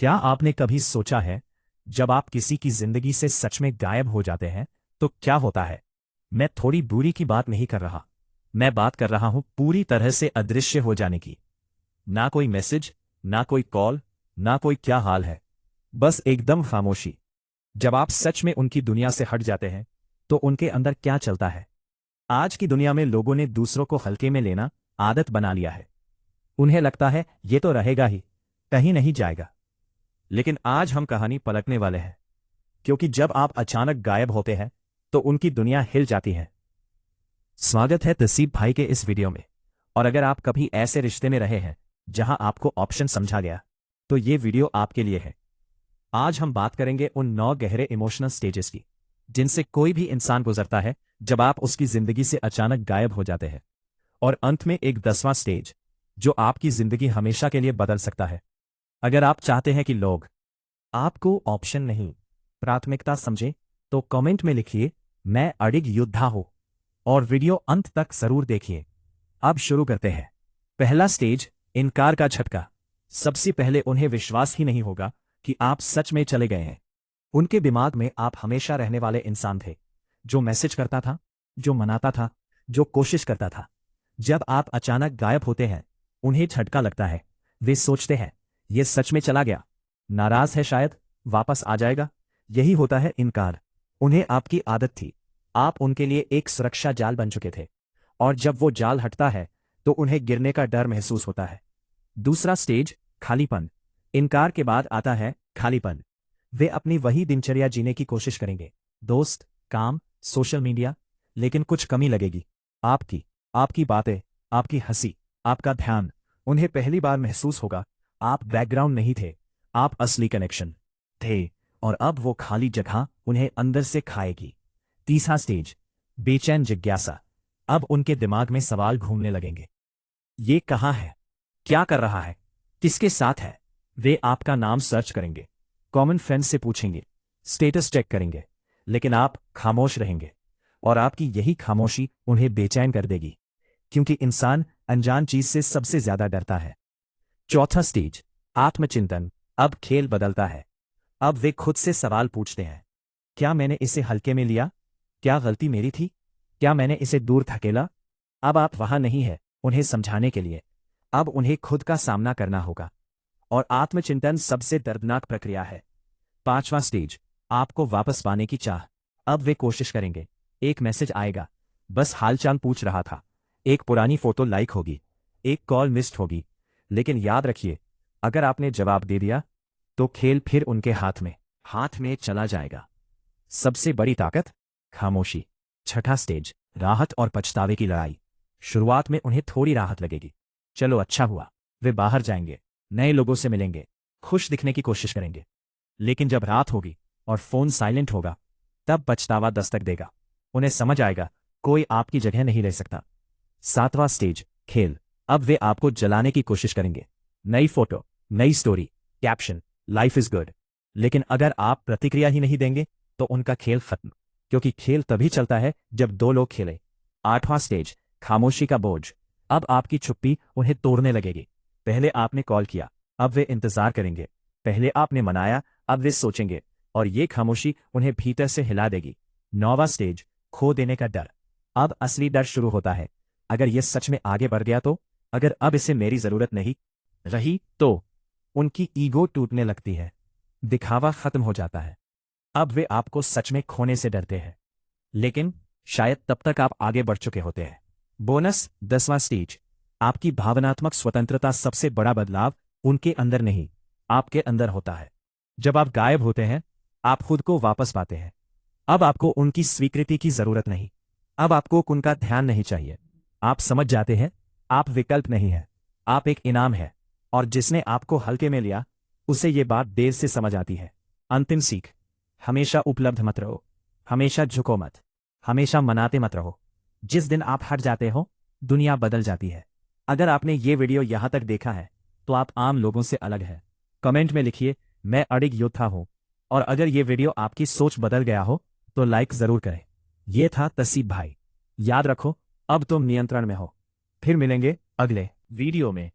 क्या आपने कभी सोचा है, जब आप किसी की जिंदगी से सच में गायब हो जाते हैं तो क्या होता है? मैं थोड़ी दूरी की बात नहीं कर रहा। मैं बात कर रहा हूं पूरी तरह से अदृश्य हो जाने की। ना कोई मैसेज, ना कोई कॉल, ना कोई क्या हाल है। बस एकदम खामोशी। जब आप सच में उनकी दुनिया से हट जाते हैं तो उनके अंदर क्या चलता है? आज की दुनिया में लोगों ने दूसरों को हल्के में लेना आदत बना लिया है। उन्हें लगता है ये तो रहेगा ही, कहीं नहीं जाएगा। लेकिन आज हम कहानी पलटने वाले हैं, क्योंकि जब आप अचानक गायब होते हैं तो उनकी दुनिया हिल जाती है। स्वागत है तसीब भाई के इस वीडियो में। और अगर आप कभी ऐसे रिश्ते में रहे हैं जहां आपको ऑप्शन समझा गया, तो ये वीडियो आपके लिए है। आज हम बात करेंगे उन 9 गहरे इमोशनल स्टेजेस की, जिनसे कोई भी इंसान गुजरता है जब आप उसकी जिंदगी से अचानक गायब हो जाते हैं। और अंत में एक 10वां स्टेज, जो आपकी जिंदगी हमेशा के लिए बदल सकता है। अगर आप चाहते हैं कि लोग आपको ऑप्शन नहीं, प्राथमिकता समझें, तो कमेंट में लिखिए, मैं अडिग योद्धा हूं। और वीडियो अंत तक जरूर देखिए। अब शुरू करते हैं। पहला स्टेज, इनकार का झटका। सबसे पहले उन्हें विश्वास ही नहीं होगा कि आप सच में चले गए हैं। उनके दिमाग में आप हमेशा रहने वाले इंसान थे, जो मैसेज करता था, जो मनाता था, जो कोशिश करता था। जब आप अचानक गायब होते हैं, उन्हें झटका लगता है। वे सोचते हैं, ये सच में चला गया, नाराज है शायद, वापस आ जाएगा। यही होता है इनकार। उन्हें आपकी आदत थी, आप उनके लिए एक सुरक्षा जाल बन चुके थे। और जब वो जाल हटता है तो उन्हें गिरने का डर महसूस होता है। दूसरा स्टेज, खालीपन। इनकार के बाद आता है खालीपन। वे अपनी वही दिनचर्या जीने की कोशिश करेंगे, दोस्त, काम, सोशल मीडिया, लेकिन कुछ कमी लगेगी। आपकी आपकी बातें, आपकी हंसी, आपका ध्यान। उन्हें पहली बार महसूस होगा, आप बैकग्राउंड नहीं थे, आप असली कनेक्शन थे। और अब वो खाली जगह उन्हें अंदर से खाएगी। तीसरा स्टेज, बेचैन जिज्ञासा। अब उनके दिमाग में सवाल घूमने लगेंगे। ये कहाँ है? क्या कर रहा है? किसके साथ है? वे आपका नाम सर्च करेंगे, कॉमन फ्रेंड से पूछेंगे, स्टेटस चेक करेंगे, लेकिन आप खामोश रहेंगे। और आपकी यही खामोशी उन्हें बेचैन कर देगी, क्योंकि इंसान अनजान चीज से सबसे ज्यादा डरता है। चौथा स्टेज, आत्मचिंतन। अब खेल बदलता है। अब वे खुद से सवाल पूछते हैं, क्या मैंने इसे हल्के में लिया? क्या गलती मेरी थी? क्या मैंने इसे दूर धकेला? अब आप वहां नहीं है उन्हें समझाने के लिए, अब उन्हें खुद का सामना करना होगा। और आत्मचिंतन सबसे दर्दनाक प्रक्रिया है। पांचवां स्टेज, आपको वापस पाने की चाह। अब वे कोशिश करेंगे, एक मैसेज आएगा, बस हालचाल पूछ रहा था, एक पुरानी फोटो लाइक होगी, एक कॉल मिस्ड होगी। लेकिन याद रखिए, अगर आपने जवाब दे दिया तो खेल फिर उनके हाथ में चला जाएगा। सबसे बड़ी ताकत, खामोशी। छठा स्टेज, राहत और पछतावे की लड़ाई। शुरुआत में उन्हें थोड़ी राहत लगेगी, चलो अच्छा हुआ। वे बाहर जाएंगे, नए लोगों से मिलेंगे, खुश दिखने की कोशिश करेंगे। लेकिन जब रात होगी और फोन साइलेंट होगा, तब पछतावा दस्तक देगा। उन्हें समझ आएगा, कोई आपकी जगह नहीं ले सकता। सातवां स्टेज, खेल। अब वे आपको जलाने की कोशिश करेंगे, नई फोटो, नई story, caption, life is good. लेकिन अगर आप प्रतिक्रिया ही नहीं देंगे तो उनका खेल खत्म, क्योंकि खेल तभी चलता है जब दो लोग खेले। आठवां स्टेज, खामोशी का बोझ। अब आपकी चुप्पी उन्हें तोड़ने लगेगी। पहले आपने कॉल किया, अब वे इंतजार करेंगे। पहले आपने मनाया, अब वे सोचेंगे। और ये खामोशी उन्हें भीतर से हिला देगी। नौवां स्टेज, खो देने का डर। अब असली डर शुरू होता है। अगर ये सच में आगे बढ़ गया तो? अगर अब इसे मेरी जरूरत नहीं रही तो? उनकी ईगो टूटने लगती है, दिखावा खत्म हो जाता है। अब वे आपको सच में खोने से डरते हैं, लेकिन शायद तब तक आप आगे बढ़ चुके होते हैं। बोनस, 10वां स्टेज, आपकी भावनात्मक स्वतंत्रता। सबसे बड़ा बदलाव उनके अंदर नहीं, आपके अंदर होता है। जब आप गायब होते हैं, आप खुद को वापस पाते हैं। अब आपको उनकी स्वीकृति की जरूरत नहीं, अब आपको उनका ध्यान नहीं चाहिए। आप समझ जाते हैं, आप विकल्प नहीं है, आप एक इनाम है। और जिसने आपको हल्के में लिया, उसे ये बात देर से समझ आती है। अंतिम सीख, हमेशा उपलब्ध मत रहो, हमेशा झुको मत, हमेशा मनाते मत रहो। जिस दिन आप हट जाते हो, दुनिया बदल जाती है। अगर आपने ये वीडियो यहां तक देखा है तो आप आम लोगों से अलग हैं। कमेंट में लिखिए, मैं अडिग योद्धा हूं। और अगर ये वीडियो आपकी सोच बदल गया हो तो लाइक जरूर करें। ये था तसीब भाई। याद रखो, अब तुम नियंत्रण में हो। फिर मिलेंगे अगले वीडियो में।